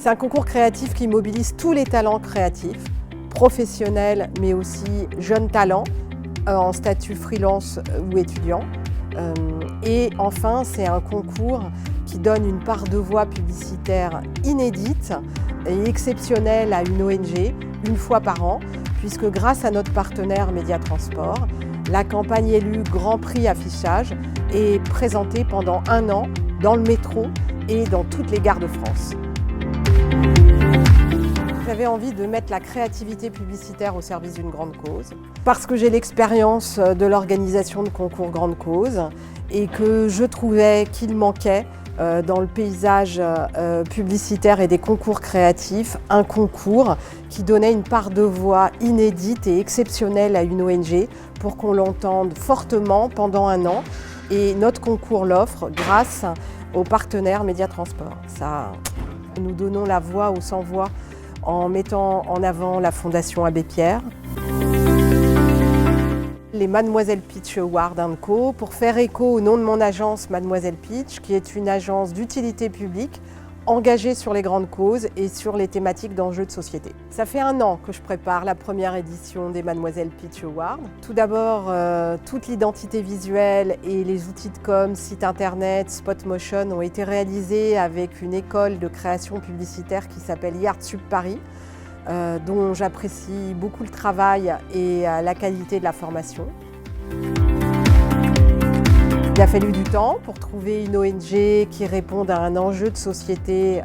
C'est un concours créatif qui mobilise tous les talents créatifs, professionnels mais aussi jeunes talents en statut freelance ou étudiant. Et enfin, c'est un concours qui donne une part de voix publicitaire inédite et exceptionnelle à une ONG une fois par an, puisque grâce à notre partenaire Média Transport, la campagne élue Grand Prix Affichage est présentée pendant 1 an dans le métro et dans toutes les gares de France. J'avais envie de mettre la créativité publicitaire au service d'une grande cause, parce que j'ai l'expérience de l'organisation de concours grandes causes et que je trouvais qu'il manquait dans le paysage publicitaire et des concours créatifs, un concours qui donnait une part de voix inédite et exceptionnelle à une ONG pour qu'on l'entende fortement pendant 1 an. Et notre concours l'offre grâce au partenaire Média Transport. Nous donnons la voix aux sans-voix en mettant en avant la Fondation Abbé Pierre, les Mademoiselle Pitch Awards & Co. pour faire écho au nom de mon agence Mademoiselle Pitch, qui est une agence d'utilité publique engagée sur les grandes causes et sur les thématiques d'enjeux de société. Ça fait 1 an que je prépare la première édition des Mademoiselle Pitch Awards. Tout d'abord, toute l'identité visuelle et les outils de com, site internet, spot motion ont été réalisés avec une école de création publicitaire qui s'appelle Yardsub Paris, dont j'apprécie beaucoup le travail et la qualité de la formation. Il a fallu du temps pour trouver une ONG qui réponde à un enjeu de société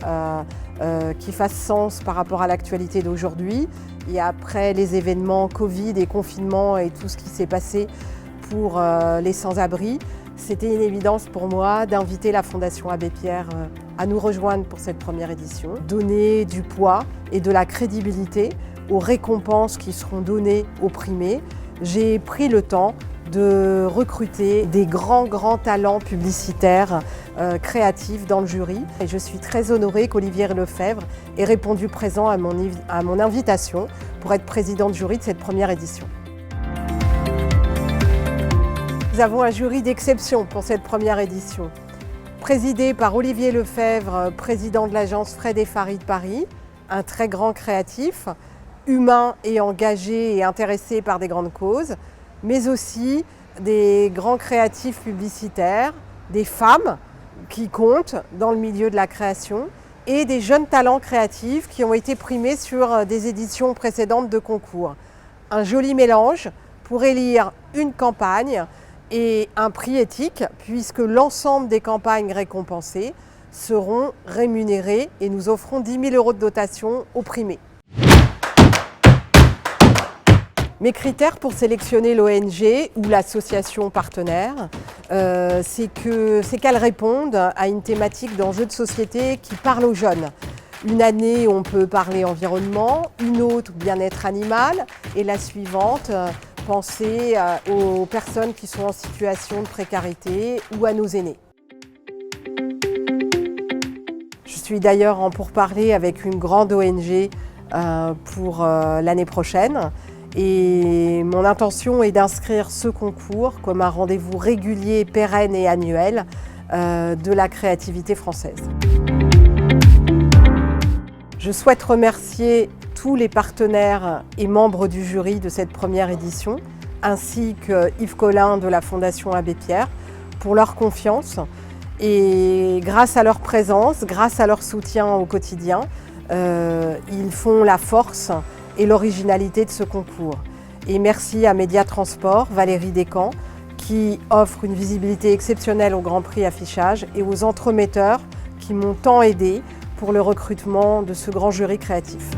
qui fasse sens par rapport à l'actualité d'aujourd'hui. Et après les événements Covid et confinement et tout ce qui s'est passé pour les sans-abri, c'était une évidence pour moi d'inviter la Fondation Abbé Pierre à nous rejoindre pour cette première édition. Donner du poids et de la crédibilité aux récompenses qui seront données aux primés. J'ai pris le temps de recruter des grands talents publicitaires créatifs dans le jury. Et je suis très honorée qu'Olivier Lefebvre ait répondu présent à mon invitation pour être président de jury de cette première édition. Nous avons un jury d'exception pour cette première édition, présidé par Olivier Lefebvre, président de l'agence Fred et Farid Paris, un très grand créatif, humain et engagé et intéressé par des grandes causes, mais aussi des grands créatifs publicitaires, des femmes qui comptent dans le milieu de la création et des jeunes talents créatifs qui ont été primés sur des éditions précédentes de concours. Un joli mélange pour élire une campagne et un prix éthique, puisque l'ensemble des campagnes récompensées seront rémunérées et nous offrons 10 000 € de dotation aux primés. Mes critères pour sélectionner l'ONG ou l'association partenaire, c'est qu'elle réponde à une thématique d'enjeux de société qui parle aux jeunes. Une année, on peut parler environnement, une autre bien-être animal et la suivante, penser aux personnes qui sont en situation de précarité ou à nos aînés. Je suis d'ailleurs en pourparlers avec une grande ONG pour l'année prochaine. Et mon intention est d'inscrire ce concours comme un rendez-vous régulier, pérenne et annuel de la créativité française. Je souhaite remercier tous les partenaires et membres du jury de cette première édition, ainsi que Yves Collin de la Fondation Abbé Pierre, pour leur confiance. Et grâce à leur présence, grâce à leur soutien au quotidien, ils font la force et l'originalité de ce concours. Et merci à Média Transport, Valérie Descamps, qui offre une visibilité exceptionnelle au Grand Prix Affichage et aux entremetteurs qui m'ont tant aidé pour le recrutement de ce grand jury créatif.